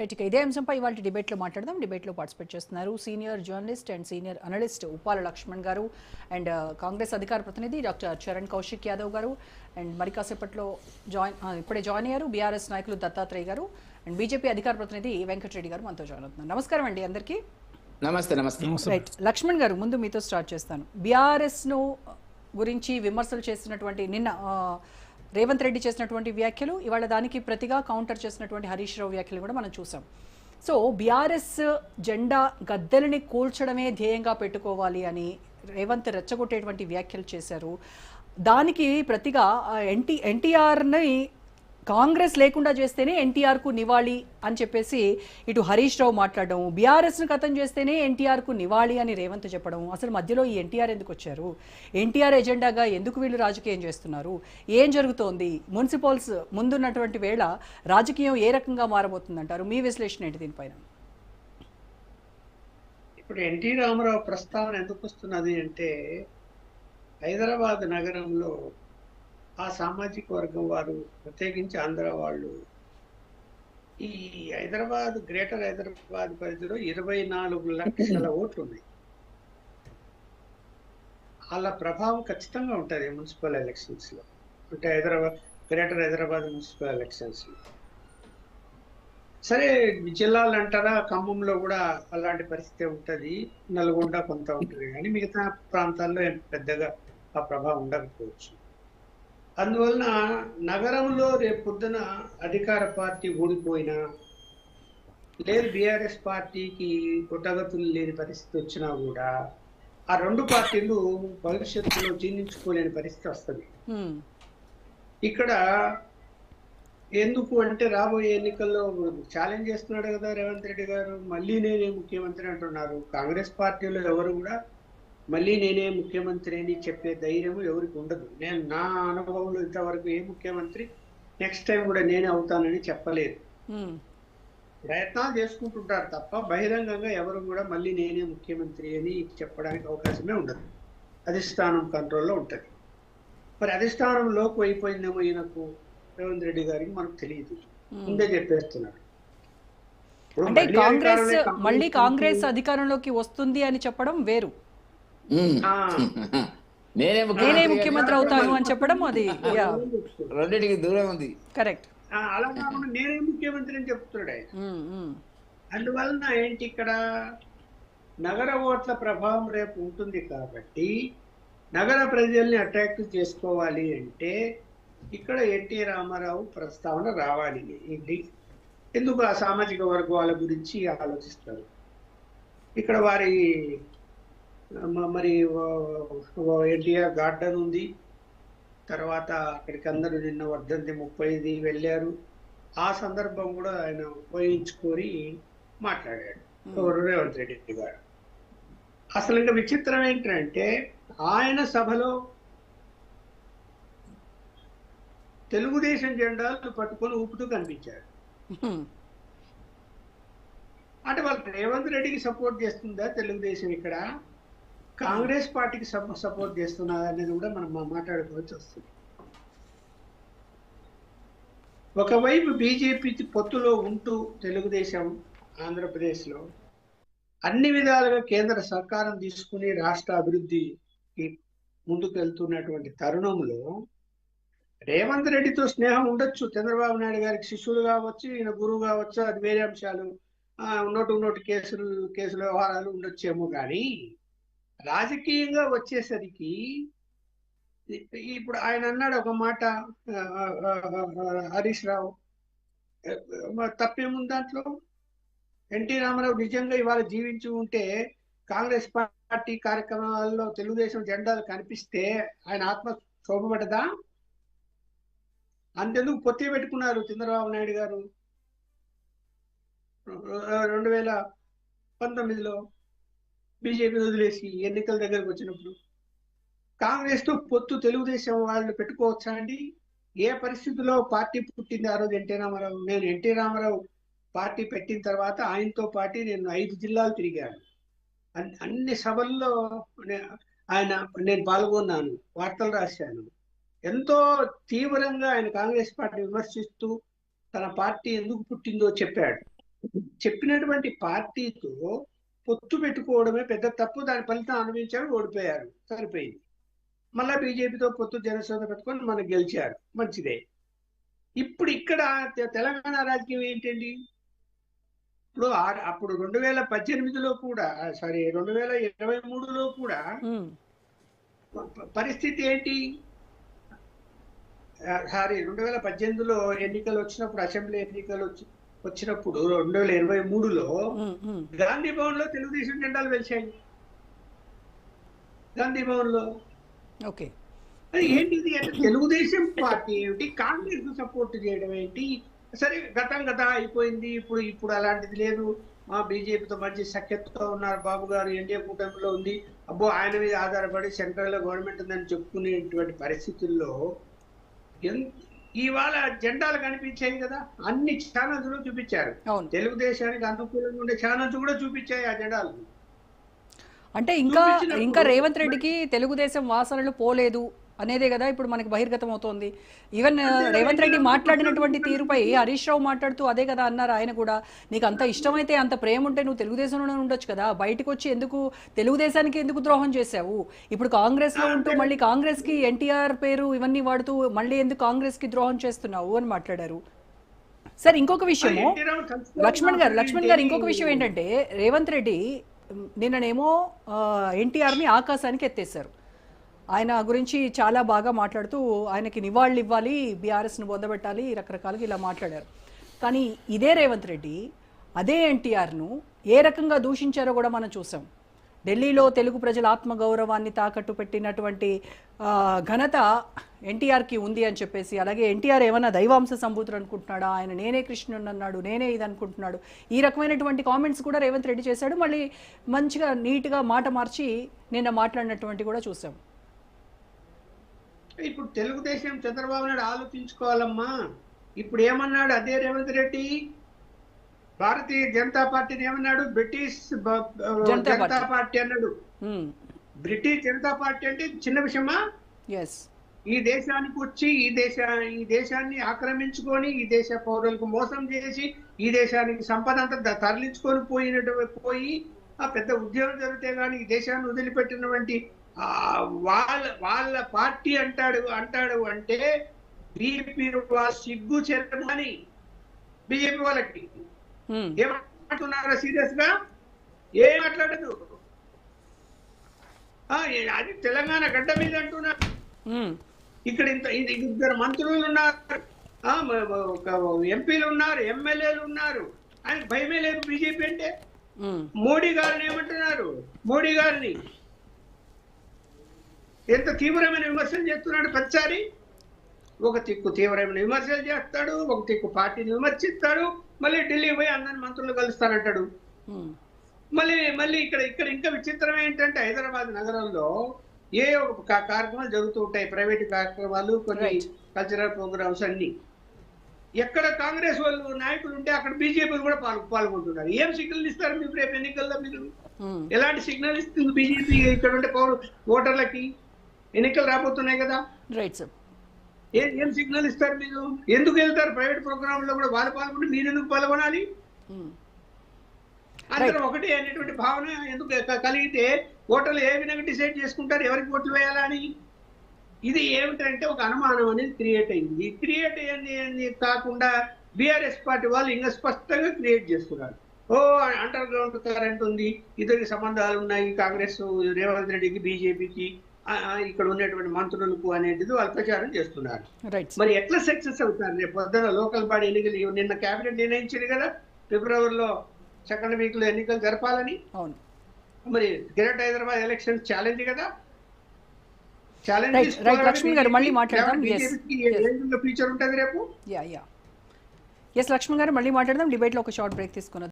Right, ఇక ఇదే అంశంపై ఇవాళ డిబేట్లో మాట్లాడదాం. డిబేట్లో పార్టిసిపేట్ చేస్తున్నారు senior journalist and senior analyst Uppala Lakshman గారు అండ్ కాంగ్రెస్ అధికార ప్రతినిధి డాక్టర్ చరణ్ కౌశిక్ యాదవ్ గారు అండ్ మరి కాసేపట్లో ఇప్పుడే జాయిన్ అయ్యారు బీఆర్ఎస్ నాయకులు దత్తాత్రేయ గారు అండ్ బీజేపీ అధికార ప్రతినిధి వెంకటరెడ్డి గారు మనతో జాయిన్ అవుతున్నారు. నమస్కారం అండి అందరికీ. నమస్తే. నమస్తే. రైట్, లక్ష్మణ్ గారు ముందు మీతో స్టార్ట్ చేస్తాను. బీఆర్ఎస్ను గురించి విమర్శలు చేస్తున్నటువంటి నిన్న రేవంత్ రెడ్డి చేసినటువంటి వ్యాఖ్యలు, ఇవాళ దానికి ప్రతిగా కౌంటర్ చేసినటువంటి హరీష్ రావు వ్యాఖ్యలు కూడా మనం చూసాం. సో బీఆర్ఎస్ జెండా గద్దెలని కూల్చడమే ధ్యేయంగా పెట్టుకోవాలి అని రేవంత్ రెచ్చగొట్టేటువంటి వ్యాఖ్యలు చేశారు. దానికి ప్రతిగా ఎన్టీఆర్ని కాంగ్రెస్ లేకుండా చేస్తేనే ఎన్టీఆర్కు నివాళి అని చెప్పేసి ఇటు హరీష్ రావు మాట్లాడడం, బీఆర్ఎస్ను ఖతం చేస్తేనే ఎన్టీఆర్కు నివాళి అని రేవంత్ చెప్పడం. అసలు మధ్యలో ఈ ఎన్టీఆర్ ఎందుకు వచ్చారు? ఎన్టీఆర్ ఎజెండాగా ఎందుకు వీళ్ళు రాజకీయం చేస్తున్నారు? ఏం జరుగుతోంది? మున్సిపల్స్ ముందున్నటువంటి వేళ రాజకీయం ఏ రకంగా మారబోతుందంటారు? మీ విశ్లేషణ ఏంటి దీనిపైన? ఇప్పుడు ఎన్టీ రామారావు ప్రస్తావన ఎందుకు వస్తున్నది అంటే, హైదరాబాద్ నగరంలో ఆ సామాజిక వర్గం వారు, ప్రత్యేకించి ఆంధ్ర వాళ్ళు, ఈ గ్రేటర్ హైదరాబాద్ పరిధిలో 24 లక్షల ఓట్లు ఉన్నాయి. వాళ్ళ ప్రభావం ఖచ్చితంగా ఉంటుంది మున్సిపల్ ఎలక్షన్స్ లో, అంటే గ్రేటర్ హైదరాబాద్ మున్సిపల్ ఎలక్షన్స్ లో. సరే, జిల్లాలు అంటారా, ఖమ్మంలో కూడా అలాంటి పరిస్థితి ఉంటుంది, నల్గొండ కొంత ఉంటుంది, కానీ మిగతా ప్రాంతాల్లో పెద్దగా ఆ ప్రభావం ఉండకపోవచ్చు. అందువలన నగరంలో రేపు పొద్దున అధికార పార్టీ ఓడిపోయినా, లేదు బీఆర్ఎస్ పార్టీకి పుట్టగతులు లేని పరిస్థితి వచ్చినా కూడా ఆ రెండు పార్టీలు భవిష్యత్తులో జీర్ణించుకోలేని పరిస్థితి వస్తుంది. ఇక్కడ ఎందుకు అంటే, రాబోయే ఎన్నికల్లో ఛాలెంజ్ చేస్తున్నాడు కదా రేవంత్ రెడ్డి గారు, మళ్ళీ నేనే ముఖ్యమంత్రి అంటున్నారు. కాంగ్రెస్ పార్టీలో ఎవరు కూడా మళ్ళీ నేనే ముఖ్యమంత్రి అని చెప్పే ధైర్యం ఎవరికి ఉండదు. నేను నా అనుభవంలో ఇంతవరకు ఏ ముఖ్యమంత్రి నెక్స్ట్ టైం కూడా నేనే అవుతానని చెప్పలేదు. ప్రయత్నాలు చేసుకుంటుంటారు తప్ప బహిరంగంగా ఎవరు కూడా మళ్ళీ నేనే ముఖ్యమంత్రి అని చెప్పడానికి అవకాశమే ఉండదు. అధిష్టానం కంట్రోల్లో ఉంటుంది. మరి అధిష్టానం లోపు అయిపోయిందేమో ఈయనకు, రేవంత్ రెడ్డి గారికి మనకు తెలియదు, ముందే చెప్పేస్తున్నాడు. అంటే మళ్ళీ కాంగ్రెస్ అధికారంలోకి వస్తుంది అని చెప్పడం వేరు, నేనే ముఖ్యమంత్రి అవుతాను అని చెప్పడం అది రెండింటికి దూరం ఉంది. కరెక్ట్. అలా కాకుండా నేనే ముఖ్యమంత్రి అని చెప్తున్నాడు ఆయన. అందువలన ఏంటి, ఇక్కడ నగర ఓట్ల ప్రభావం రేపు ఉంటుంది కాబట్టి నగర ప్రజల్ని అట్రాక్ట్ చేసుకోవాలి అంటే ఇక్కడ ఎన్టీ రామారావు ప్రస్తావన రావాలి. ఏంటి, ఎందుకు ఆ సామాజిక వర్గాల గురించి ఆలోచిస్తారు. ఇక్కడ వారి మరి ఎన్టీఆర్ గార్డెన్ ఉంది, తర్వాత అక్కడికి అందరూ నిన్న వర్ధంతి 30 వెళ్ళారు. ఆ సందర్భం కూడా ఆయన ఉపయోగించుకొని మాట్లాడాడు రేవంత్ రెడ్డి గారు. అసలు ఇంకా విచిత్రం ఏంటంటే, ఆయన సభలో తెలుగుదేశం జెండాలు పట్టుకొని ఊపుతూ కనిపించాడు. అంటే వాళ్ళు రేవంత్ రెడ్డికి సపోర్ట్ చేస్తుందా తెలుగుదేశం, ఇక్కడ కాంగ్రెస్ పార్టీకి సపోర్ట్ చేస్తున్నది అనేది కూడా మనం మాట్లాడుకోవచ్చు వస్తుంది. ఒకవైపు బీజేపీ పొత్తులో ఉంటూ తెలుగుదేశం ఆంధ్రప్రదేశ్లో అన్ని విధాలుగా కేంద్ర సహకారం తీసుకుని రాష్ట్ర అభివృద్ధికి ముందుకు వెళ్తున్నటువంటి తరుణంలో రేవంత్ రెడ్డితో స్నేహం ఉండొచ్చు, చంద్రబాబు నాయుడు గారికి శిష్యులు కావచ్చు, ఈయన గురువు కావచ్చు, అది వేరే అంశాలు, నోటు కేసుల వ్యవహారాలు ఉండొచ్చేమో. కానీ రాజకీయంగా వచ్చేసరికి ఇప్పుడు ఆయన అన్నాడు ఒక మాట, హరీష్ రావు, తప్పేముంది దాంట్లో? ఎన్టీ రామారావు నిజంగా ఇవాళ జీవించి ఉంటే కాంగ్రెస్ పార్టీ కార్యక్రమాల్లో తెలుగుదేశం జెండాలు కనిపిస్తే ఆయన ఆత్మ శోభపడదా? అంతెందుకు పొత్తి పెట్టుకున్నారు చంద్రబాబు నాయుడు గారు 2019లో బీజేపీ వదిలేసి ఎన్నికల దగ్గరకు వచ్చినప్పుడు. కాంగ్రెస్ తో పొత్తు తెలుగుదేశం వాళ్ళు పెట్టుకోవచ్చా అండి? ఏ పరిస్థితిలో పార్టీ పుట్టింది ఆ రోజు ఎన్టీ రామారావు. నేను ఎన్టీ రామారావు పార్టీ పెట్టిన తర్వాత ఆయనతో పాటు నేను 5 జిల్లాలు తిరిగాను, అన్ని సభల్లో నేను పాల్గొన్నాను, వార్తలు రాశాను. ఎంతో తీవ్రంగా ఆయన కాంగ్రెస్ పార్టీ విమర్శిస్తూ తన పార్టీ ఎందుకు పుట్టిందో చెప్పాడు. చెప్పినటువంటి పార్టీతో పొత్తు పెట్టుకోవడమే పెద్ద తప్పు. దాని ఫలితం అనుభవించారు, ఓడిపోయారు, సరిపోయింది. మళ్ళా బీజేపీతో పొత్తు జనసేన పెట్టుకొని మనకు గెలిచారు, మంచిదే. ఇప్పుడు ఇక్కడ తెలంగాణ రాజకీయం ఏంటండి? ఇప్పుడు అప్పుడు 2018లో కూడా, సారీ 2023లో కూడా పరిస్థితి ఏంటి? సారీ 2018లో ఎన్నికలు వచ్చినప్పుడు, అసెంబ్లీ ఎన్నికలు వచ్చినప్పుడు 2023లో గాంధీ భవన్ లో తెలుగుదేశం జెండాలు వెలిశాయి. గాంధీ భవన్ లో ఓకే, అది ఏంటిది అంటే తెలుగుదేశం పార్టీ ఏమిటి, కాంగ్రెస్ కు సపోర్ట్ చేయడం ఏంటి? సరే గతం అయిపోయింది. ఇప్పుడు అలాంటిది లేదు. మా బీజేపీతో మంచి సఖ్యతతో ఉన్నారు బాబు గారు, ఎన్డీఏ కూటమిలో ఉంది, అబ్బో ఆయన మీద ఆధారపడి సెంట్రల్ లో గవర్నమెంట్ ఉందని చెప్పుకునేటువంటి పరిస్థితుల్లో ఇవాళ జెండాలు కనిపించాయి కదా, అన్ని ఛానల్స్ లో చూపించారు. తెలుగుదేశానికి అనుకూలంగా ఉండే ఛానల్స్ కూడా చూపించాయి ఆ జెండాలు. అంటే ఇంకా రేవంత్ రెడ్డికి తెలుగుదేశం వాసనలు పోలేదు అనేదే కదా ఇప్పుడు మనకి బహిర్గతం అవుతోంది. ఈవెన్ రేవంత్ రెడ్డి మాట్లాడినటువంటి తీరుపై హరీష్ రావు మాట్లాడుతూ అదే కదా అన్నారు ఆయన కూడా. నీకు అంత ఇష్టమైతే, అంత ప్రేమ ఉంటే నువ్వు తెలుగుదేశంలోనే ఉండొచ్చు కదా, బయటకు వచ్చి ఎందుకు తెలుగుదేశానికి ఎందుకు ద్రోహం చేశావు? ఇప్పుడు కాంగ్రెస్ లో ఉంటూ మళ్ళీ కాంగ్రెస్ కి ఎన్టీఆర్ పేరు ఇవన్నీ వాడుతూ మళ్ళీ ఎందుకు కాంగ్రెస్ కి ద్రోహం చేస్తున్నావు అని మాట్లాడారు. సార్ ఇంకొక విషయము, లక్ష్మణ్ గారు ఇంకొక విషయం ఏంటంటే, రేవంత్ రెడ్డి నిన్ననేమో ఎన్టీఆర్ని ఆకాశానికి ఎత్తేశారు. ఆయన గురించి చాలా బాగా మాట్లాడుతూ ఆయనకి నివాళులు ఇవ్వాలి, బీఆర్ఎస్ను బొందబెట్టాలి, రకరకాలుగా ఇలా మాట్లాడారు. కానీ ఇదే రేవంత్ రెడ్డి అదే ఎన్టీఆర్ను ఏ రకంగా దూషించారో కూడా మనం చూసాం. ఢిల్లీలో తెలుగు ప్రజల ఆత్మగౌరవాన్ని తాకట్టు పెట్టినటువంటి ఘనత ఎన్టీఆర్కి ఉంది అని చెప్పేసి, అలాగే ఎన్టీఆర్ ఏమన్నా దైవాంశ సంభూతులు అనుకుంటున్నాడా, ఆయన నేనే కృష్ణుని అన్నాడు, నేనే ఇది అనుకుంటున్నాడు, ఈ రకమైనటువంటి కామెంట్స్ కూడా రేవంత్ రెడ్డి చేశాడు. మళ్ళీ మంచిగా నీట్గా మాట మార్చి నిన్న మాట్లాడినటువంటి కూడా చూసాం. ఇప్పుడు తెలుగుదేశం చంద్రబాబు నాయుడు ఆలోచించుకోవాలమ్మా. ఇప్పుడు ఏమన్నాడు అదే రేవంత్ రెడ్డి? భారతీయ జనతా పార్టీని ఏమన్నాడు? బ్రిటిష్ జనతా పార్టీ అన్నాడు. బ్రిటిష్ జనతా పార్టీ అంటే చిన్న విషయమా? ఈ దేశానికి వచ్చి ఈ దేశాన్ని ఆక్రమించుకొని, ఈ దేశ పౌరులకు మోసం చేసి, ఈ దేశానికి సంపద అంతా తరలించుకొని పోయి ఆ పెద్ద ఉద్యోగం జరిగితే కానీ ఈ దేశాన్ని వదిలిపెట్టినటువంటి వాళ్ళ పార్టీ అంటాడు అంటే బీజేపీ సిగ్గు చెరమని బీజేపీ వాళ్ళకి ఏమంటున్నారా? సీరియస్ గా ఏం మాట్లాడదు. అది తెలంగాణ గడ్డ మీద అంటున్నారు. ఇక్కడ ఇద్దరు మంత్రులు ఉన్నారు, ఎంపీలు ఉన్నారు, ఎమ్మెల్యేలు ఉన్నారు. ఆయన భయమే లేదు బీజేపీ అంటే. మోడీ గారిని ఏమంటున్నారు? మోడీ గారిని ఎంత తీవ్రమైన విమర్శలు చేస్తున్నాడు ప్రతిసారి. ఒక తిక్కు తీవ్రమైన విమర్శలు చేస్తాడు, ఒక తిక్కు పార్టీని విమర్శిస్తాడు, మళ్ళీ ఢిల్లీ పోయి అందరిని మంత్రులు కలుస్తానంటాడు. మళ్ళీ ఇక్కడ ఇంకా విచిత్రం ఏంటంటే, హైదరాబాద్ నగరంలో ఏ ఒక కార్యక్రమాలు జరుగుతూ ఉంటాయి, ప్రైవేట్ కార్యక్రమాలు, కొన్ని కల్చరల్ ప్రోగ్రామ్స్ అన్ని. ఎక్కడ కాంగ్రెస్ వాళ్ళు నాయకులు ఉంటే అక్కడ బీజేపీ కూడా పాల్గొంటున్నారు. ఏం సిగ్నల్ ఇస్తారు మీకు రేపు ఎన్నికల్లో? మీరు ఎలాంటి సిగ్నల్ ఇస్తుంది బీజేపీ ఇక్కడ ఉంటే ఓటర్లకి? ఎన్నికలు రాబోతున్నాయి కదా, ఏం సిగ్నల్ ఇస్తారు మీరు? ఎందుకు వెళ్తారు ప్రైవేట్ ప్రోగ్రామ్ లో కూడా? వాళ్ళు పాల్గొంటే మీరు ఎందుకు పాల్గొనాలి? అందరం ఒకటే అనేటువంటి భావన ఎందుకు కలిగితే ఓటర్లు ఏ విధంగా డిసైడ్ చేసుకుంటారు ఎవరికి ఓట్లు వేయాలా అని? ఇది ఏమిటంటే ఒక అనుమానం అనేది క్రియేట్ అయింది. క్రియేట్ అయ్యింది కాకుండా బీఆర్ఎస్ పార్టీ వాళ్ళు ఇంకా స్పష్టంగా క్రియేట్ చేస్తున్నారు. అండర్ గ్రౌండ్ కరెంట్ ఉంది, ఇద్దరికి సంబంధాలు ఉన్నాయి, కాంగ్రెస్ రేవంత్ రెడ్డికి బీజేపీకి ఇక్కడ ఉన్నటువంటి మంత్రులకు అనేది వాళ్ళు ప్రచారం చేస్తున్నారు. మరి ఎట్లా సక్సెస్ అవుతారు? రేపు పొద్దున లోకల్ బాడీ ఎన్నికలు నిన్న కేబినెట్ నిర్ణయించింది కదా, ఫిబ్రవరిలో సెకండ్ వీక్ లో ఎన్నికలు జరపాలని. మరి గ్రేటర్ హైదరాబాద్ ఎలక్షన్ ఛాలెంజ్ కదా, లక్ష్మణ్ గారు మళ్ళీ మాట్లాడదాం. ఫ్యూచర్ ఉంటుంది రేపు. లక్ష్మణ్ గారు మళ్ళీ మాట్లాడదాం. డిబేట్ లో ఒక షార్ట్ బ్రేక్ తీసుకున్నాం.